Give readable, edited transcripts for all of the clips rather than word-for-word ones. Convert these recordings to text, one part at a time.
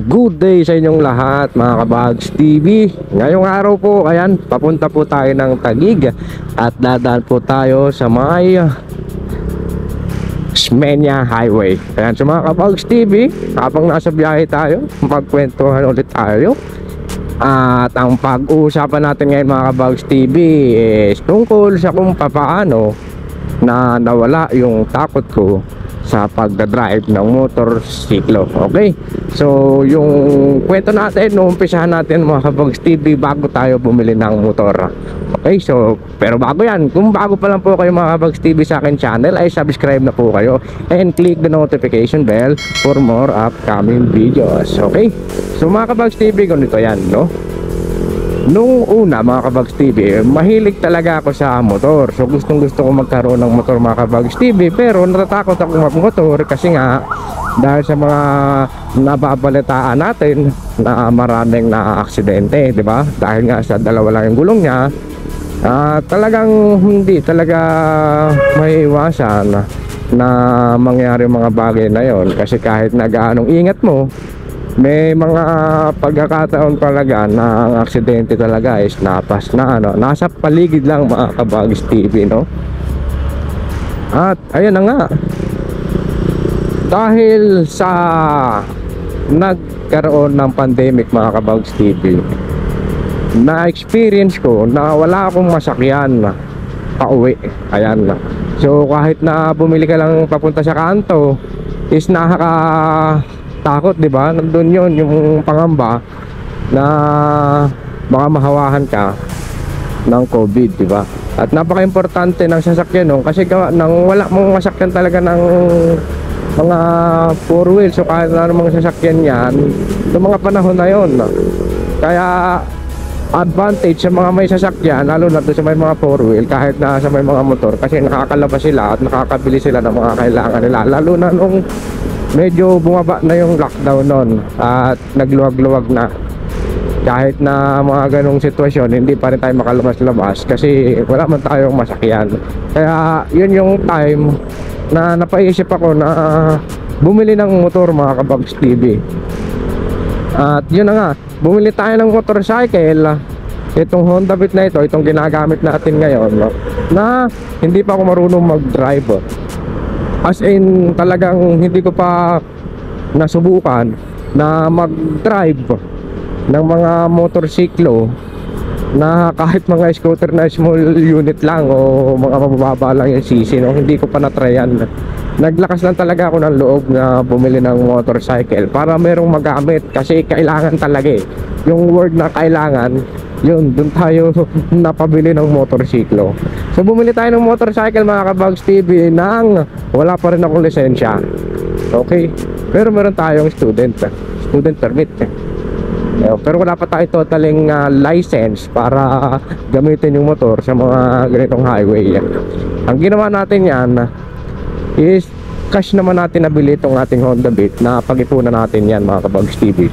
good day sa inyong lahat mga Kabags TV. Ngayong araw po, ayan, papunta po tayo ng Taguig at dadaan po tayo sa may Smenia Highway. Ayan, sa mga Kabags TV, habang nasa biyahe tayo, magkwentuhan ulit tayo. At ang pag-uusapan natin ngayon mga Kabags TV is tungkol sa kung paano na nawala yung takot ko sa pagdadrive ng motorsiklo. Okay, so yung kwento natin, umpisahan natin mga Kabags TV bago tayo bumili ng motor. Okay, so pero bago yan, kung bago pa lang po kayo mga Kabags TV sa akin channel, ay subscribe na po kayo and click the notification bell for more upcoming videos. Okay, so mga Kabags TV, ganito yan, no? Nung una mga Kabags TV, mahilig talaga ako sa motor. So gustong gusto ko magkaroon ng motor mga Kabags TV. Pero natatakot ako magmotor kasi nga dahil sa mga nababalitaan natin na maraming na-aksidente, di ba? Dahil nga sa dalawa lang yung gulong niya, talagang hindi talaga may iwasan na mangyari mga bagay na yon. Kasi kahit na gaanong ingat mo, may mga pagkakataon talaga na ang aksidente talaga is napas na nasa paligid lang mga Kabags TV, no? At ayun na nga, dahil sa nagkaroon ng pandemic mga Kabags TV, na experience ko na wala akong masakyan pauwi. Ayan na. So kahit na bumili ka lang papunta sa kanto is takot, di ba? Nandun yun yung pangamba na baka mahawahan ka ng COVID, di ba? At napaka-importante ng sasakyan nun kasi nang wala mong masakyan talaga ng mga 4 wheels, so kahit na mga sasakyan yan sa mga panahon na yun. Kaya advantage sa mga may sasakyan, lalo na sa may mga 4 wheel, kahit na sa may mga motor, kasi nakakalabas sila at nakakabili sila ng mga kailangan nila, lalo na nung medyo bumaba na yung lockdown nun at nagluwag-luwag na. Kahit na mga ganong sitwasyon, hindi pa rin tayo makalabas-labas kasi wala man tayong masakyan. Kaya yun yung time na napaisip ako na bumili ng motor mga Kabags TV. At yun na nga, bumili tayo ng motorcycle. Itong Honda Beat na ito, itong ginagamit natin ngayon, no? Na hindi pa ako marunong mag-drive. As in, talagang hindi ko pa nasubukan na mag-drive ng mga motorsiklo na kahit mga scooter na small unit lang o mga mababa lang yung cc, no? Hindi ko pa na-tryan. Naglakas lang talaga ako ng loob na bumili ng motorcycle para merong magamit kasi kailangan talaga eh. Yung word na kailangan, yun, dun tayo napabili ng motorsiklo. So bumili tayo ng motorcycle mga Kabags TV nang wala pa rin akong lisensya. Okay, pero meron tayong student permit. Pero wala pa tayo totaling license para gamitin yung motor sa mga ganitong highway. Ang ginawa natin yan is cash naman natin nabili itong ating Honda Beat na pag-ipunan natin yan mga Kabags TV.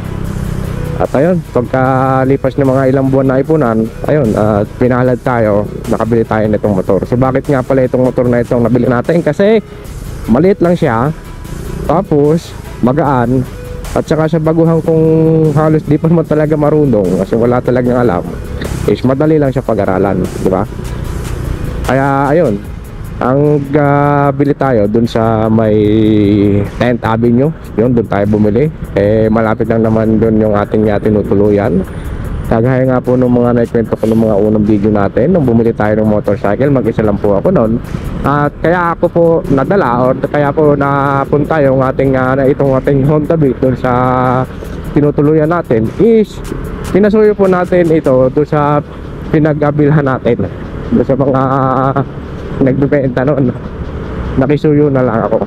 At ayun, pagkalipas ng mga ilang buwan na ipunan, ayun, pinalad tayo, nakabili tayo nitong motor. So bakit nga pala itong motor na itong nabili natin? Kasi maliit lang siya, tapos magaan, at saka sa baguhan kung halos di pa naman talaga marunong kasi wala talagang alam, is madali lang siya pag-aralan, di ba? Kaya ayun, ang bili tayo dun sa may 10th Avenue, yun, dun tayo bumili. Malapit lang naman dun yung ating tinutuluyan. Kagaya nga po ng mga naikwento ko ng mga unang video natin, nung bumili tayo ng motorcycle, mag-isa lang po ako nun. At kaya ako po nadala, or kaya po napunta yung itong ating Honda Beat dun sa tinutuluyan natin, is pinasuyo po natin ito dun sa pinag-abilhan natin, dun sa mga nagbibenta noon. Nakisuyo na lang ako.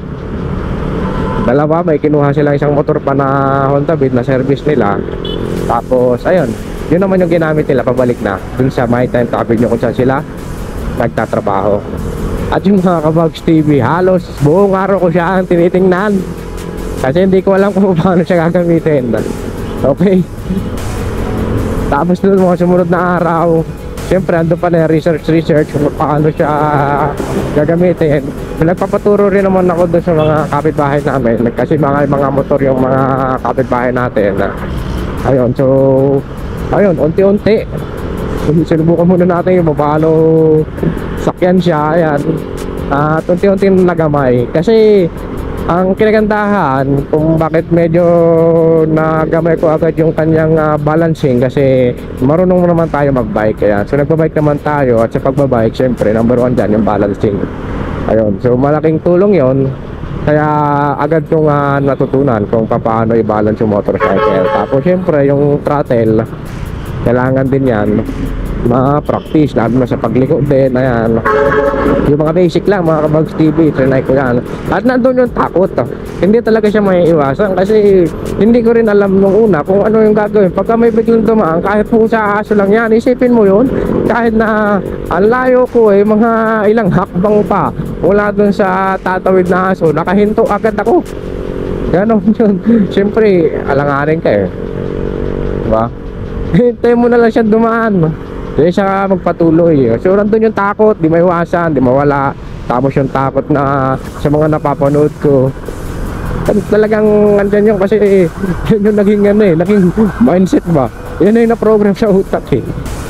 Dalawa, may kinuha sila isang motor pa na Honda Beat na service nila. Tapos ayun, yun naman yung ginamit nila pabalik na dun sa may 10th Avenue kung saan sila nagtatrabaho. At yung mga Kabags TV, halos buong araw ko siya ang tinitingnan kasi hindi ko alam kung paano siya gagamitin. Okay, tapos dun mga sumunod na araw, siyempre ando pa na research kung paano siya gagamitin. Nagpapaturo rin naman ako doon sa mga kapitbahay namin kasi mga motor yung mga kapitbahay natin. Ayun, so ayun, unti-unti sinubukan muna natin yung paano sakyan siya. Ayan, at unti-unti nagamay kasi ang kinagandahan kung bakit medyo nagamay ko agad yung kanyang balancing kasi marunong naman tayo magbike. Kaya so nagbabike naman tayo, at sa pagbabike syempre number one dyan yung balancing. Ayun, so malaking tulong yon. Kaya agad kong natutunan kung paano i-balance yung motorcycle. Tapos syempre yung throttle, kailangan din yan ma-practice, lalo na sa pagliko din. Ayan, yung mga basic lang mga Kabags TV, trinay ko yan. At nandun yung takot. Hindi talaga siya may iwasan kasi hindi ko rin alam nung una kung ano yung gagawin. Pagka may biglang dumaan, kahit po sa aso lang yan, isipin mo yun, kahit na ang layo ko mga ilang hakbang pa wala dun sa tatawid na aso, nakahinto agad ako. Ganon yun. Siyempre alanganin ka diba? Hintay mo na lang siya dumaan, hindi siya magpatuloy. So nandun yung takot, di maiwasan, di mawala. Tapos yung takot na sa mga napapanood ko, talagang andyan yun kasi yun yung naging naging mindset ba. Yun na yung na-program sa utak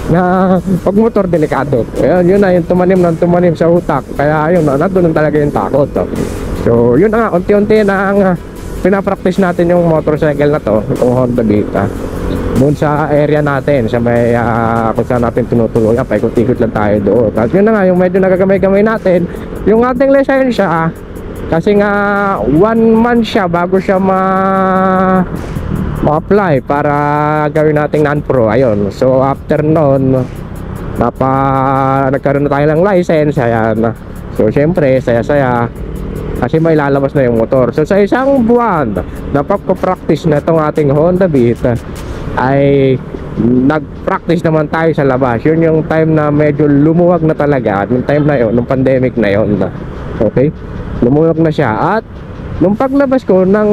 na pag motor delikado. Yun na yung tumanim sa utak. Kaya yun, nandun talaga yung takot. So yun na nga, unti-unti na ang pinapractice natin yung motorcycle na to, itong Honda Beat doon sa area natin, sa may kung saan natin tinutuluyan, paikot-ikot lang tayo doon. At yun na nga, yung medyo nagagamay-gamay natin yung ating lisensya kasi nga 1 month siya bago siya ma-apply para gawin nating non-pro. Ayun, so after noon nagkaroon na tayo ng license. Ayan, so syempre saya-saya kasi may lalabas na yung motor. So sa isang buwan napagpo-practice na itong ating Honda Beat ay nag-practice naman tayo sa labas. Yun yung time na medyo lumuwag na talaga. Yung time na yun, nung pandemic na yun. Okay, lumuwag na siya. At nung paglabas ko ng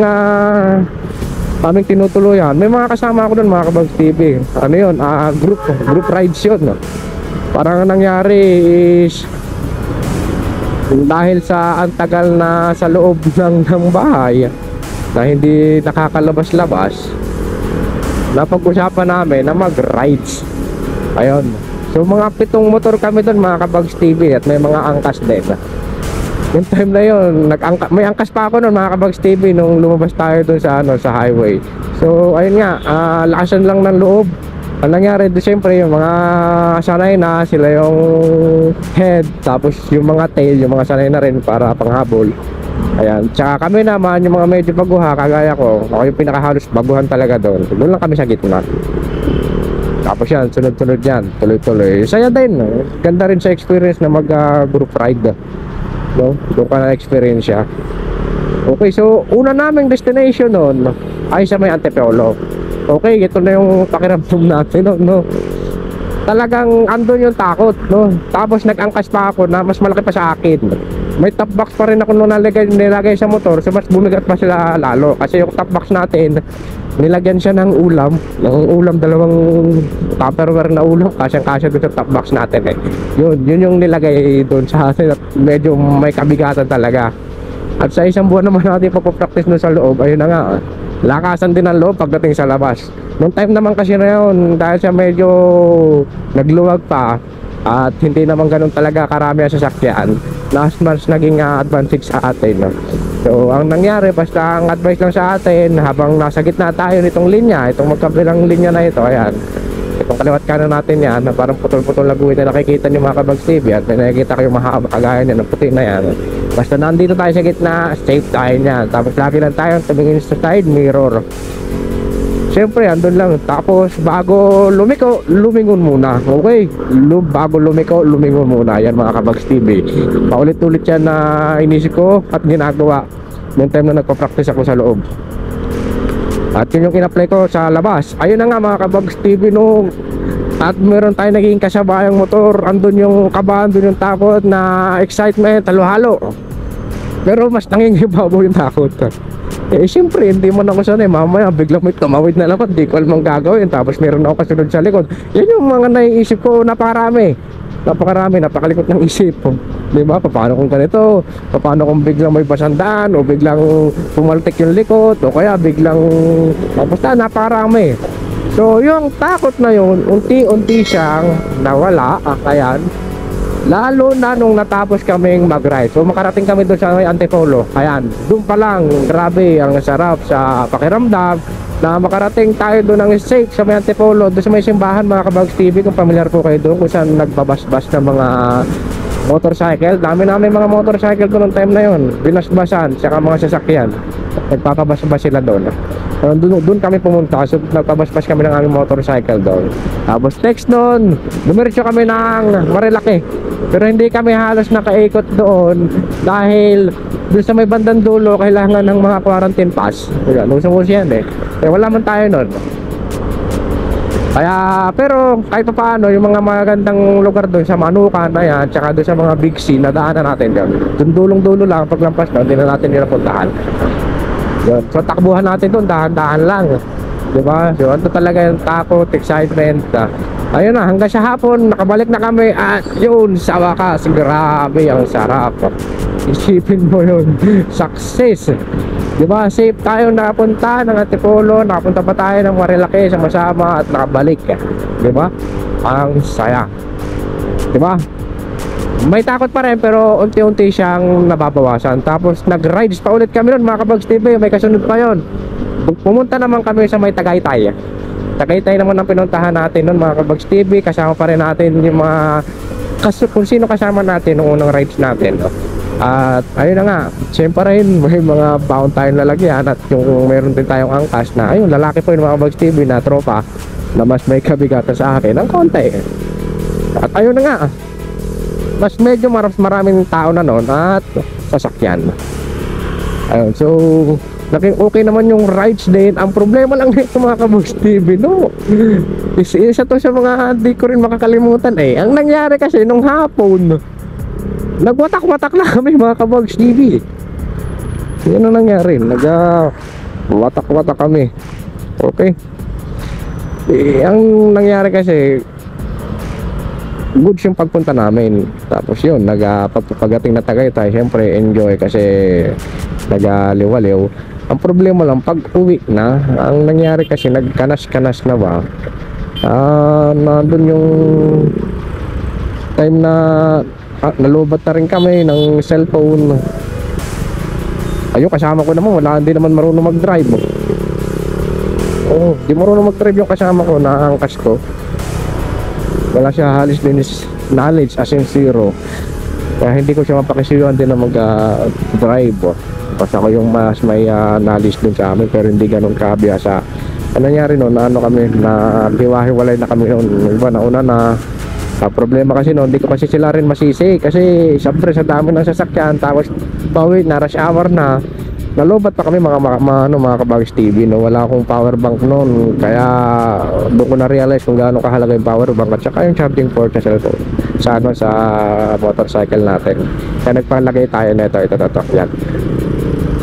aming tinutuluyan, may mga kasama ako doon mga Kabags TV. Ano yun, group rides yun. Parang nangyari is dahil sa ang tagal na sa loob ng bahay na hindi nakakalabas-labas, napag-usapan namin na mag-rides. Ayun, so mga 7 motor kami doon mga Kabags TV, at may mga angkas din. Yung time na yun, may angkas pa ako noon mga Kabags TV nung lumabas tayo doon sa highway. So ayun nga, lakasan lang ng loob. Ang nangyari doon siyempre yung mga sanay na sila yung head, tapos yung mga tail, yung mga sanay na rin para panghabol. Ayan, tsaka kami naman yung mga medyo baguha kagaya ko, ako yung pinakahalos baguhan talaga doon. Doon lang kami sa gitna. Tapos yan, sunod-sunod yan, tuloy-tuloy. Saya din, ganda rin sa experience na mag group ride, no? Doon ka na experience siya. Okay, so una naming destination noon ay sa may Antipolo. Okay, ito na yung pakiramdam natin, no? Talagang andun yung takot, no? Tapos nag-angkas pa ako na mas malaki pa sa akin. May top box pa rin ako nung nilagay sa motor, so mas bumigat pa sila lalo. Kasi yung top box natin, nilagyan siya ng ulam, dalawang Tupperware na ulam, kasyang-kasya doon sa top box natin Yun yung nilagay doon sa atin, at medyo may kabigatan talaga. At sa isang buwan naman natin papapractice doon sa loob, ayun na nga, lakasan din ang loob pagdating sa labas. Nung time naman kasi na yun, dahil siya medyo nagluwag pa at hindi naman ganun talaga karami ang sasakyan, last month naging advantage sa atin. So ang nangyari, basta ang advice lang sa atin habang nasa gitna tayo nitong linya, itong magkabilang linya na ito, ayan, itong kaliwat kanan natin yan, na parang putol-putol na guhit na nakikita niyo mga Kabags TV, at may nakikita kayo mahaba kagaya niya ng puti na yan. Basta nandito tayo sa gitna, safe tayo niyan. Tapos lagi lang tayo tumingin sa side mirror. Siyempre andun lang. Tapos bago lumiko, lumingon muna. Okay, bago lumiko, lumingon muna. Yan mga Kabags TV, paulit-ulit yan na inisip ko at ginagawa noong time na nagpa-practice ako sa loob. At yun yung in-apply ko sa labas. Ayun na nga mga Kabags TV, no? At meron tayo naging kasabayang motor. Andun yung kabahan, andun yung takot na excitement, halo-halo. Pero mas nangingibabaw yung takot. Siyempre hindi mo na ako sanay. Mamaya biglang may tumawid na lapat, di ko alam ang gagawin. Tapos meron ako kasunod sa likod. Yan yung mga naiisip ko, napakarami. napakarami, napakalikot ng isip po. Di ba? Paano kung ganito? Paano kung biglang may basandaan o biglang pumaltik yung likod o kaya biglang basta napakarami. So yung takot na yun, unti-unti siyang nawala. Ayan. Lalo na nung natapos kaming mag-ride. So makarating kami doon sa may Antipolo. Ayan, doon pa lang, grabe, ang sarap sa pakiramdam na makarating tayo doon ng safe sa may Antipolo, doon sa may simbahan mga Kabags TV, kung familiar po kayo doon, kung saan nagbabasbas ng mga motorcycle. Dami namin mga motorcycle doon ng time na yun, binasbasan, saka mga sasakyan, nagpapabasbas sila doon. Doon kami pumunta, so nagpabasbas kami ng aming motorcycle doon. Tapos next doon, dumiretso kami ng Marilaki. Pero hindi kami halos nakaikot doon dahil doon sa may bandang dulo kailangan ng mga quarantine pass. Kaya nung yan eh. Wala man tayo noon. Kaya pero kahit pa paano yung mga magandang lugar doon sa Manukan na yan, tsaka doon sa mga big C na daanan natin doon. Doon dulong-dulo lang paglampas doon, hindi na natin nila yun. So takbuhan natin doon, dahan-dahan lang, diba? So ano talaga yung takot, excitement. Ayun na, hanggang sa hapon nakabalik na kami at yun, sa wakas, grabe ang sarap. Isipin mo yun, success, diba? Safe tayo nakapunta ng Antipolo, nakapunta pa tayo ng Marilaki sama-sama at nakabalik, diba? Ang saya, diba? May takot pa rin pero unti-unti siyang nababawasan. Tapos nag-rides pa ulit kami nun mga Kabags TV, may kasunod pa yon. Pumunta naman kami sa may Tagaytay. Tagaytay naman ang pinuntahan natin nun mga Kabags TV. Kasama pa rin natin yung mga kung sino kasama natin nung unang rides natin, no? At ayun na nga, siyempre rin may mga baon tayong lalagyan. At yung meron din tayong angkas na ayun, lalaki po yung mga Kabags TV na tropa na mas may kabigatan sa akin ng konti. At ayun na nga, mas medyo maraming tao na noon at sasakyan. Ayun, so naging okay naman yung rides din. Ang problema lang nito mga Kabags TV, no? Isa to sa mga di ko rin makakalimutan eh. Ang nangyari kasi nung hapon, nagwatak-watak na kami mga Kabags TV. Yan ang nangyari, nagwatak-watak kami. Okay. Ang nangyari kasi, goods yung pagpunta namin. Tapos yun, pagdating na Tagaytay, syempre enjoy kasi nagaliwaliw. Ang problema lang, pag uwi na, ang nangyari kasi nagkanas-kanas na ba, nandun yung time na nalubat na rin kami ng cellphone. Ayun, kasama ko naman, wala, hindi naman marunong mag-drive. Di marunong mag-drive yung kasama ko, naangkas ko. Wala siya halos din knowledge, as in zero. Kaya hindi ko siya mapakisiyuhan din na mag-drive. Kasi ako yung mas may knowledge dun sa amin, pero hindi ganun kabiyasa. Ano nangyari noon, kami, na hiwa-hiwalay na kami noon. Iba, nauna na problema kasi noon, hindi ko kasi sila rin masisi. Kasi siyempre sa dami ng sasakyan, tapos bawi na, rush hour na. Nalobat pa kami mga Kabags TV, no? Wala akong power bank noon, kaya doon ko na-realize kung gaano kahalaga yung power bank at saka yung charging port sa cellphone sa motorcycle natin. Kaya nagpalagay tayo nito, ito, yan.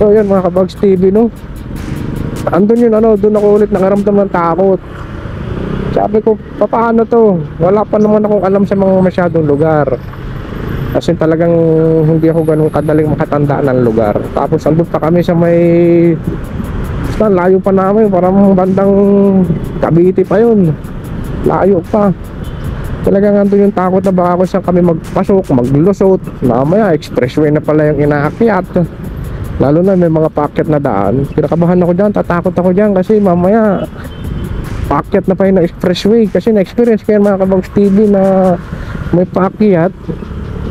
So yun mga Kabags TV, no? Andun yun, doon ako ulit nakaramdam ng takot. Sabi ko, paano to? Wala pa naman akong alam sa mga masyadong lugar. Kasi talagang hindi ako ganun kadaling makatanda ng lugar. Tapos andun pa kami sa may layo pa namin, parang bandang Cavite pa yun, layo pa. Talagang andun yung takot na baka kung saan kami magpasok, maglusot, mamaya expressway na pala yung inaakyat. Lalo na may mga paakyat na daan, kinakabahan ako dyan, tatakot ako dyan kasi mamaya paakyat na pa yung expressway. Kasi na-experience ko yan mga Kabags TV na may paakyat,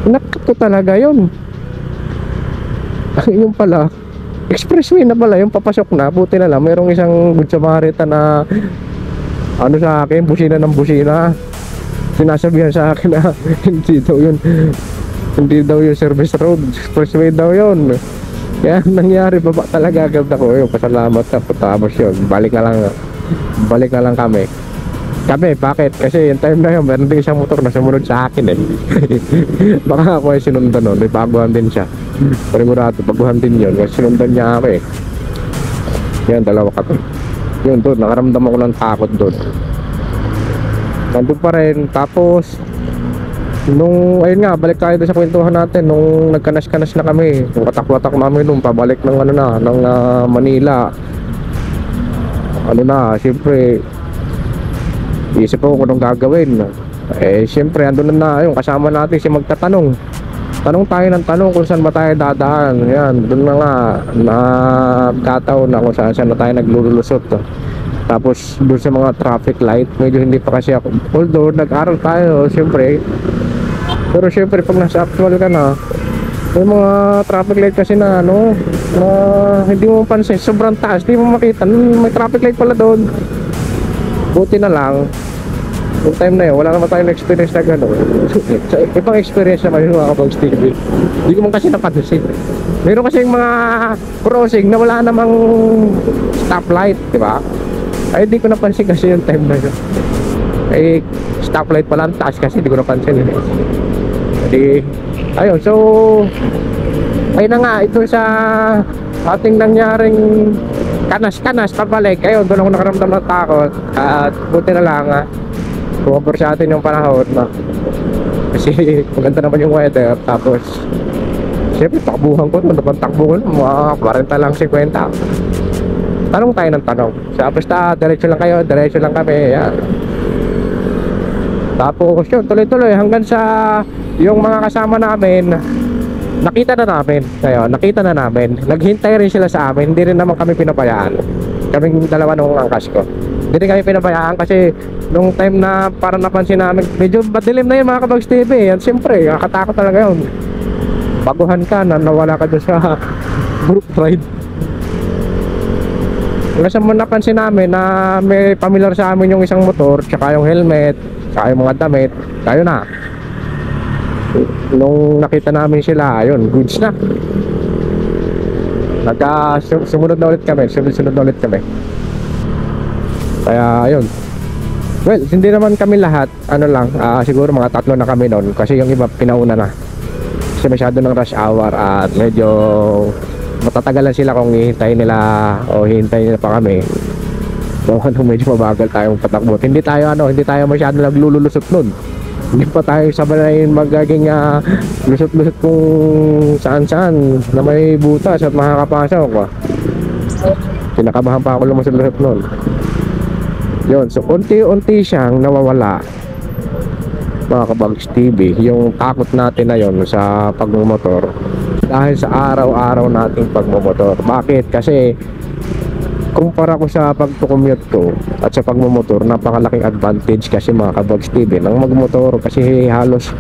nakat ko talaga yun. Yung pala expressway na pala yung papasok na, buti na lang mayroong isang Good Samaritan na sa akin, busina ng busina, sinasabihan sa akin na hindi daw yun service road, expressway daw yun. Kaya nangyari, baba talaga agad ako. Yung pasalamat na, tapos yun, balik na lang kami. Bakit? Kasi yung time na yun, meron din isang motor na sumunod sa akin eh. Baka ako ay sinundan nun, may baguhan din siya. Panigurado, baguhan din yun, kasi sinundan niya ako eh. Yan, dalawa kami. Yun doon, nakaramdam ako ng takot doon. Nandun pa rin, tapos ayun nga, balik tayo doon sa kwentuhan natin. Nung nagkanas-kanas na kami, yung watak-watak namin nung pabalik ng ano na, ng Manila. Ano na, siyempre, isip ko kung anong gagawin. Siyempre, andun na yung kasama natin si magtatanong. Tanong tayo ng tanong kung saan ba tayo dadaan. Yan, doon na nga, nagkataon na kung saan na tayo naglululusot. Tapos doon sa mga traffic light, medyo hindi pa kasi ako, although nag-aral tayo siyempre, pero siyempre pag nasa actual ka na, may mga traffic light kasi na ano, na hindi mo pansin, sobrang taas, hindi mo makita, may traffic light pala doon. Buti na lang yung time na yun, wala naman tayong experience na gano'n. Ibang experience na kayo mga Kabags TV. Hindi ko man kasi napansin. Meron kasi yung mga crossing na wala namang stoplight, di ba? Ay, di ko napansin kasi yung time na yun. Stoplight pala ang taas kasi di ko napansin yun. Ayun, so ayun na nga, ito sa ating nangyaring kanas-kanas pabalik. Ayun, doon ako nakaramdam ng takot. At buti na lang, bumabor sa atin yung panahon na. Kasi maganda naman yung weather. Tapos siyempre, takbuhan ko, takbo ko mga 40 lang, 50. Tanong tayo ng tanong. So, basta diretso lang kayo, diretso lang kami. Yan. Tapos yun, tuloy-tuloy hanggang sa yung mga kasama namin, nakita na namin. Naghintay rin sila sa amin. Hindi rin naman kami pinabayaan. Kaming dalawa nung angkas ko. Hindi rin kami pinabayaan kasi nung time na parang napansin namin, medyo madilim na yun mga Kabags TV. Yan, siyempre, nakatakot talaga yun. Baguhan ka na nawala ka doon sa group ride. Kasi mo napansin namin na may familiar sa amin yung isang motor, tsaka yung helmet, tsaka yung mga damit. Tayo na. Nung nakita namin sila, ayun, goods na. Sumunod na ulit kami, sunod na ulit kami. Kaya ayun. Well, hindi naman kami lahat, ano lang, siguro mga 3 na kami noon. Kasi yung iba pinauna na. Kasi masyado ng rush hour at medyo matatagalan sila kung hihintayin nila o hihintayin nila pa kami. So medyo mabagal tayong patakbo. Hindi tayo masyado naglululusot nun. Hindi pa tayo sabay magaging lusot-lusot kung saan-saan na may butas at makakapasok. Kinakabahan pa ako lumusot-lusot nun. Yun, so unti-unti siyang nawawala mga Kabags TV, yung takot natin na yun sa pagmumotor dahil sa araw-araw nating pagmumotor. Bakit? Kasi kumpara ko sa pagtucommute ko at sa pagmumotor, napakalaking advantage kasi mga Kabags TV ng magmotor kasi halos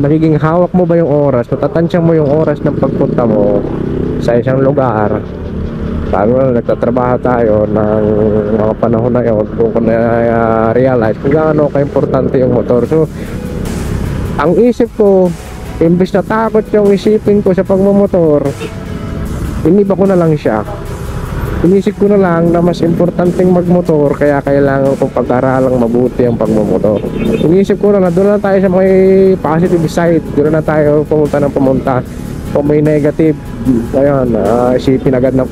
nagiging hawak mo ba yung oras, matatansya mo yung oras ng pagpunta mo sa isang lugar. Lalo na nagtatrabaho tayo ng mga panahon na yun, kung na-realize kung gaano ka-importante yung motor. So ang isip ko, imbes na takot yung isipin ko sa pagmamotor, iniba ko na lang siya. Inisip ko na lang na mas importanteng magmotor, kaya kailangan kong pag-aralang mabuti ang pagmamotor. Inisip ko na doon na tayo sa may positive side, doon na tayo pumunta ng pumunta. Kung may negative, ayun, isipin agad ng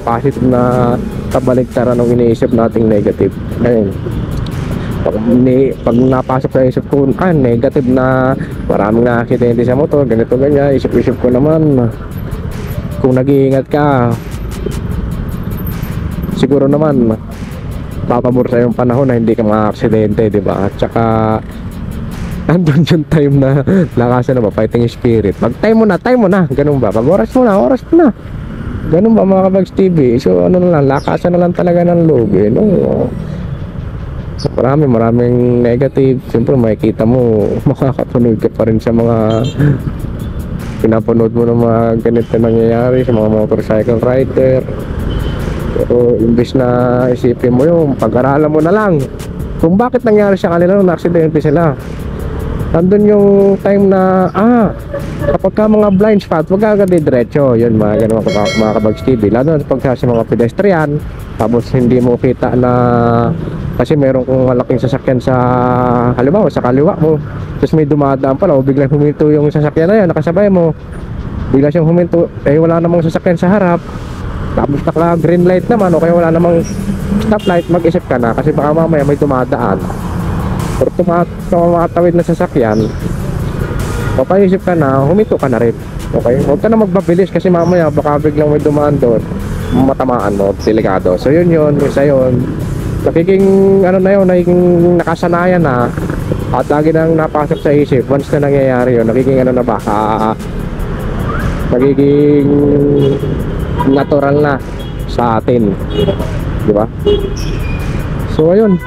positive na kabaligtaran ng iniisip nating negative. Ayun. Pag napasok sa isip ko, negative na maraming na-aksidente sa motor, ganito ganyan, isip-isip ko naman, kung nag-iingat ka, siguro naman papabor sa yung panahon na hindi ka ma-aksidente, diba? At saka andun yung time na lakasan na ba, fighting spirit. Pag time mo na, ganun ba? Pag oras mo na, ganun ba mga Kabags TV? So ano na lang, lakasan na lang talaga ng loob, no? Maraming negative. Siyempre makikita mo, makakapanood ka pa rin sa mga pinapanood mo ng mga ganito nangyayari sa mga motorcycle rider. Pero imbes na isipin mo yung pag-aralan mo na lang kung bakit nangyari sa kanila nung na-aksidente sila. Nandun yung time na kapag ka mga blind spot, wag agad diretso. Yun, mga ganun mga Kabags TV. Lalo na pag sa mga pedestrian, tapos hindi mo kita na kasi meron kong malaking sasakyan sa halimbawa sa kaliwa mo, tapos may dumadaan pala o biglang huminto yung sasakyan na yan, nakasabay mo, bigla siyang huminto, wala namang sasakyan sa harap, tapos naka green light naman o kaya wala namang stoplight, mag-isip ka na kasi baka mamaya may dumadaan. Pero tumatawid na sasakyan, papaisip ka na, huminto ka na rin. Okay? Huwag ka na magbabilis kasi mamaya baka biglang may dumaan doon, matamaan mo, delikado. So yun, isa yun. Nakiking ano na yun, naging nakasanayan na, at lagi nang napasok sa isip. Once na nangyayari yun, nagiging ano na ba, nagiging natural na sa atin, di ba? So ayun,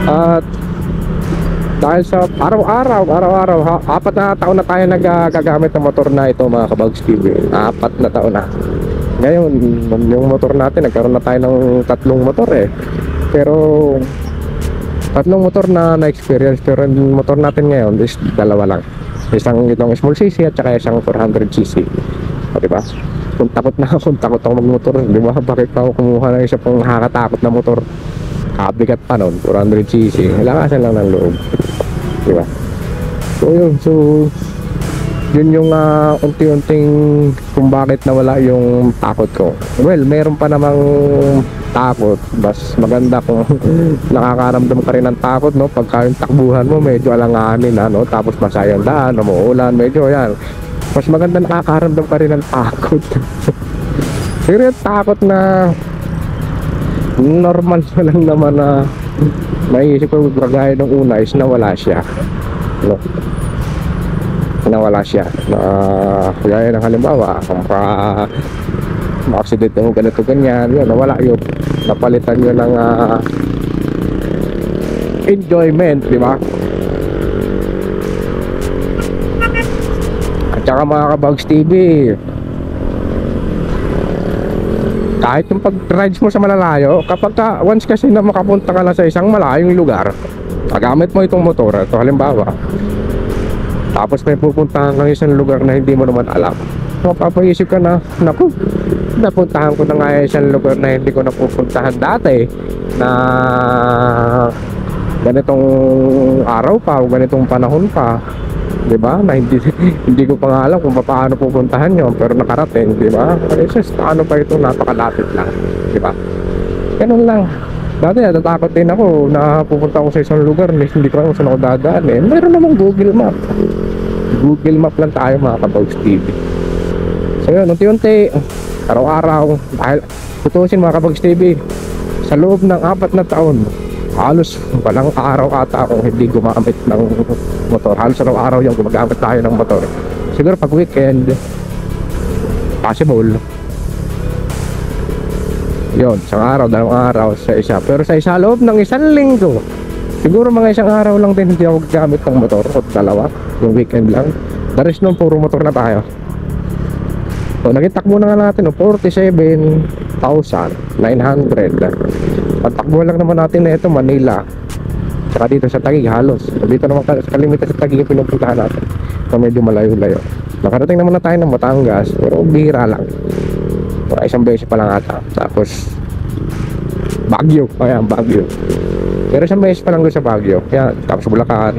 at dahil sa araw-araw, 4 na taon na tayo nagagamit ng motor na ito mga Kabags TV. 4 na taon na. Ngayon, yung motor natin, nagkaroon na tayo ng 3 motor eh. Pero 3 motor na na-experience. Pero yung motor natin ngayon is 2 lang. Isang itong small cc at saka isang 400cc. O diba? Kung takot ako magmotor, diba? Bakit pa ako kumuha ng isa pang nakakatakot na motor? Kabigat pa nun, 400cc. Lakasan lang ng loob, diba? So yun yung unti-unting kung bakit nawala yung takot ko. Well, meron pa namang takot, mas maganda kung nakakaramdam ka rin ng takot, no? Pagka yung takbuhan mo medyo alanganin, no? Tapos masayang daan, umuulan, medyo yan, mas maganda nakakaramdam ka rin ng takot. Pero yung takot na normal na lang naman na naisip ko kagaya ng una is nawala siya, no? Nawala siya na kagaya ng halimbawa kung ma-accident mo ganito ganyan, yun, nawala yun, napalitan yun ng enjoyment, di ba? At saka mga Kabags TV, kahit yung pag-rides mo sa malalayo, kapag once kasi na makapunta ka na sa isang malayong lugar, gagamit mo itong motor, ito halimbawa, tapos may pupuntahan ng isang lugar na hindi mo naman alam, mapapaisip ka na, naku, napuntahan ko na nga isang lugar na hindi ko napupuntahan dati, na ganitong araw pa o ganitong panahon pa, diba? Na hindi ko pa nga alam kung paano pupuntahan yun, pero nakarating, diba? Just paano pa ito, napakalapit lang, diba? Ganun lang. Dati natatakot din ako na pupunta ako sa isang lugar na hindi ko alam kung saan ako dadaan eh. Meron namang Google Map. Google Map lang tayo mga Kabags TV. So yun, unti-unti, araw-araw, dahil tutusin mga Kabags TV, sa loob ng 4 na taon, halos walang araw ata akong hindi gumamit ng motor. Halos araw-araw yung gumagamit tayo ng motor. Siguro pag weekend, possible. Yun, isang araw, 2 araw sa isa. Pero sa isa loob ng 1 linggo, siguro mga 1 araw lang din hindi ako gagamit ng motor, o 2, yung weekend lang. The rest nun, puro motor na tayo. So nagitakbo na nga natin 47,900. Pagtakbo lang naman natin na ito Manila, saka dito sa Taguig halos. Dito naman sa kalimitan sa Taguig yung pinupuntahan natin, so medyo malayo-layo. Nakarating naman na tayo ng Batangas, pero bihira lang, mga 1 beses pa lang ata. Tapos Baguio, ayan Baguio, pero 1 beses pa lang doon sa Baguio. Yan, tapos Bulacan,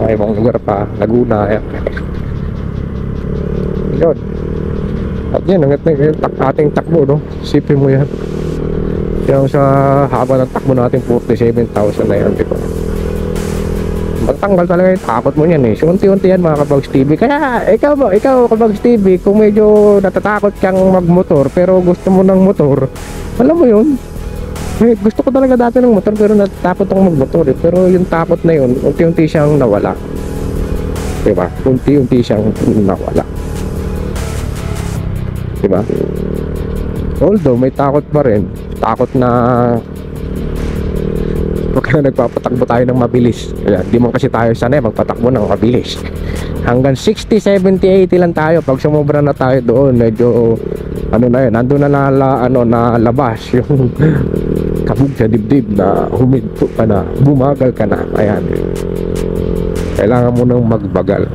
ay ibang lugar pa, Laguna, ayan. Yun. At yan, ang ating takbo, no? Isipin mo yan. Yung sa haba ng takbo natin, 47,000 na yan, di ba? Magtanggal talaga yung takot mo yan eh. So unti-unti yan mga Kabags TV. Kaya ikaw Kabags TV, kung medyo natatakot kang magmotor pero gusto mo ng motor, alam mo yun, gusto ko talaga dati ng motor pero natatakot akong magmotor eh. Pero yung takot na yun, unti-unti siyang nawala, diba? Unti-unti siyang nawala, diba? Although may takot pa rin, takot na pagka nagpapatakbo tayo ng mabilis. Hindi mo kasi tayo sanay magpatakbo ng mabilis. Hanggang 60, 70, 80 lang tayo. Pag sumobra na tayo doon, medyo ano na yun, nandun na nalabas yung kabog sa dibdib na huminto ka na, bumagal ka na. Ayan, kailangan mo nang magbagal.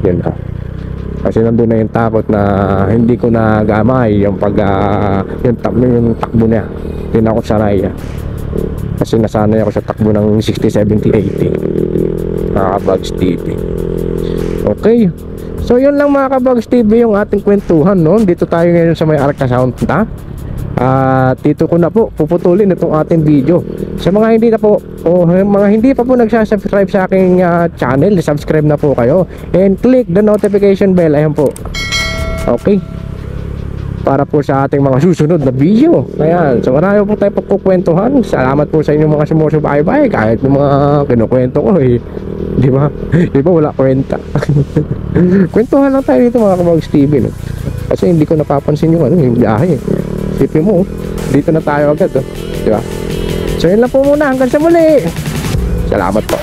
Yun na. Kasi nandun na yung takot na hindi ko na gamay yung pag yung takbo niya. Hindi na ako sanay. Kasi nasanay ako sa takbo ng 60, 70, 80 mga Kabags TV. Okay, so yun lang mga Kabags TV yung ating kwentuhan, no? Dito tayo ngayon sa may Arca Sound na. At dito ko na po puputulin itong ating video. Sa mga hindi na po o mga hindi pa po nagsasubscribe sa aking channel, subscribe na po kayo and click the notification bell. Ayan po. Okay, para po sa ating mga susunod na video. Ayan, so marami po tayo pagkukwentuhan. Salamat po sa inyong mga sumusubaybay kahit yung mga kinukwento ko di ba? Di ba wala kwenta. Kwentuhan lang tayo dito mga Kabags TV, no? Kasi hindi ko napapansin yung yung biyahe. Isipin mo, dito na tayo agad, di ba? So yun lang po muna, hanggang sa muli. Salamat po.